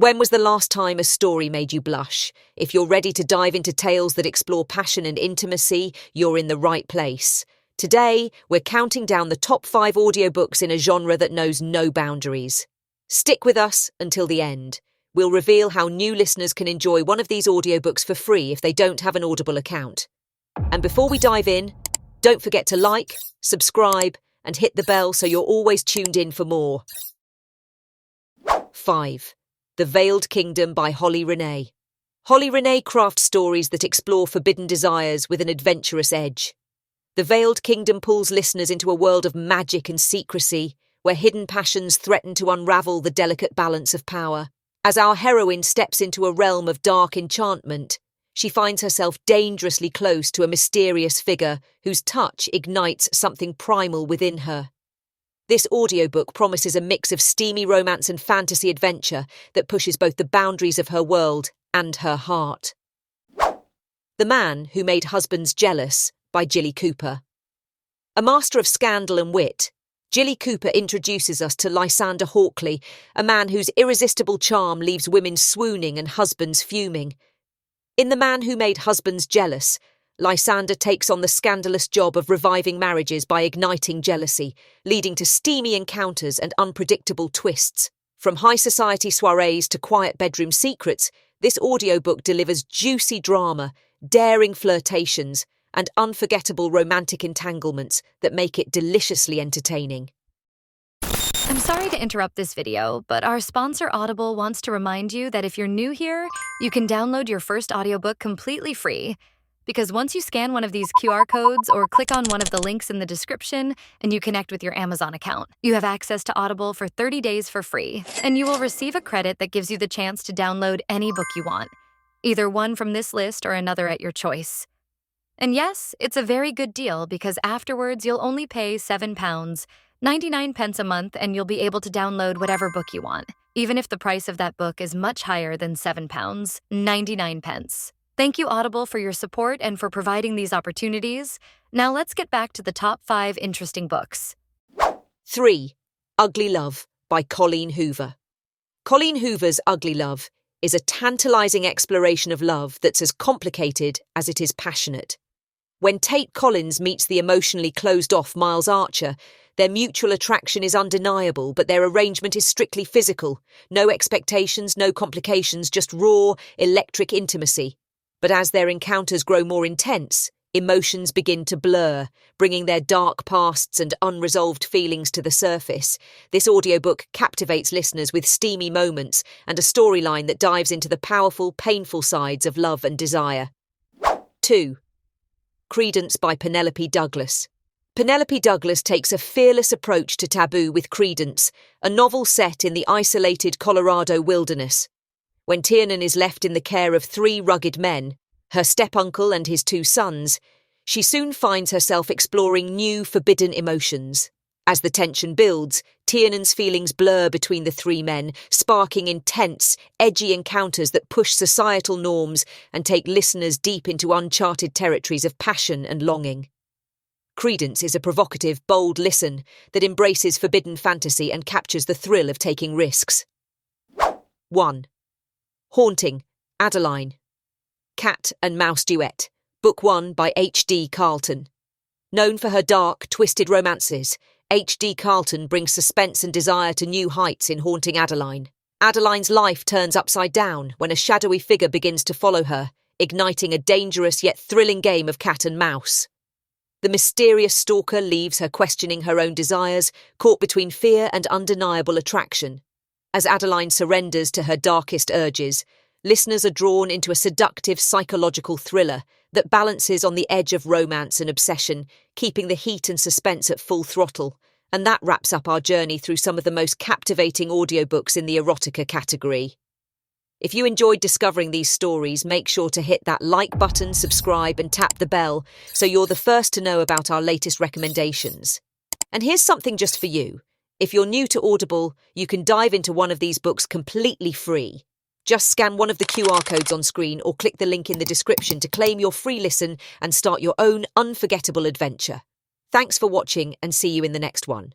When was the last time a story made you blush? If you're ready to dive into tales that explore passion and intimacy, you're in the right place. Today, we're counting down the top 5 audiobooks in a genre that knows no boundaries. Stick with us until the end. We'll reveal how new listeners can enjoy one of these audiobooks for free if they don't have an Audible account. And before we dive in, don't forget to like, subscribe, and hit the bell so you're always tuned in for more. 5. The Veiled Kingdom by Renee. Renee crafts stories that explore forbidden desires with an adventurous edge. The Veiled Kingdom pulls listeners into a world of magic and secrecy, where hidden passions threaten to unravel the delicate balance of power. As our heroine steps into a realm of dark enchantment, she finds herself dangerously close to a mysterious figure whose touch ignites something primal within her. This audiobook promises a mix of steamy romance and fantasy adventure that pushes both the boundaries of her world and her heart. The Man Who Made Husbands Jealous by Jilly Cooper. A master of scandal and wit, Jilly Cooper introduces us to Lysander Hawkley, a man whose irresistible charm leaves women swooning and husbands fuming. In The Man Who Made Husbands Jealous, Lysander takes on the scandalous job of reviving marriages by igniting jealousy, leading to steamy encounters and unpredictable twists. From high society soirees to quiet bedroom secrets, this audiobook delivers juicy drama, daring flirtations, and unforgettable romantic entanglements that make it deliciously entertaining. I'm sorry to interrupt this video, but our sponsor Audible wants to remind you that if you're new here, you can download your first audiobook completely free. Because once you scan one of these QR codes or click on one of the links in the description and you connect with your Amazon account, you have access to Audible for 30 days for free, and you will receive a credit that gives you the chance to download any book you want, either one from this list or another at your choice. And yes, it's a very good deal because afterwards you'll only pay £7.99 a month and you'll be able to download whatever book you want, even if the price of that book is much higher than £7.99. Thank you, Audible, for your support and for providing these opportunities. Now let's get back to the top 5 interesting books. 3. Ugly Love by Colleen Hoover. Colleen Hoover's Ugly Love is a tantalizing exploration of love that's as complicated as it is passionate. When Tate Collins meets the emotionally closed-off Miles Archer, their mutual attraction is undeniable, but their arrangement is strictly physical. No expectations, no complications, just raw, electric intimacy. But as their encounters grow more intense, emotions begin to blur, bringing their dark pasts and unresolved feelings to the surface. This audiobook captivates listeners with steamy moments and a storyline that dives into the powerful, painful sides of love and desire. 2. Credence by Penelope Douglas. Penelope Douglas takes a fearless approach to taboo with Credence, a novel set in the isolated Colorado wilderness. When Tiernan is left in the care of 3 rugged men, her step-uncle and his 2 sons, she soon finds herself exploring new forbidden emotions. As the tension builds, Tiernan's feelings blur between the 3 men, sparking intense, edgy encounters that push societal norms and take listeners deep into uncharted territories of passion and longing. Credence is a provocative, bold listen that embraces forbidden fantasy and captures the thrill of taking risks. 1. Haunting, Adeline. Cat and Mouse Duet, Book 1 by H.D. Carlton. Known for her dark, twisted romances, H.D. Carlton brings suspense and desire to new heights in Haunting Adeline. Adeline's life turns upside down when a shadowy figure begins to follow her, igniting a dangerous yet thrilling game of cat and mouse. The mysterious stalker leaves her questioning her own desires, caught between fear and undeniable attraction. As Adeline surrenders to her darkest urges, listeners are drawn into a seductive psychological thriller that balances on the edge of romance and obsession, keeping the heat and suspense at full throttle. And that wraps up our journey through some of the most captivating audiobooks in the Erotica category. If you enjoyed discovering these stories, make sure to hit that like button, subscribe, and tap the bell so you're the first to know about our latest recommendations. And here's something just for you. If you're new to Audible, you can dive into one of these books completely free. Just scan one of the QR codes on screen or click the link in the description to claim your free listen and start your own unforgettable adventure. Thanks for watching and see you in the next one.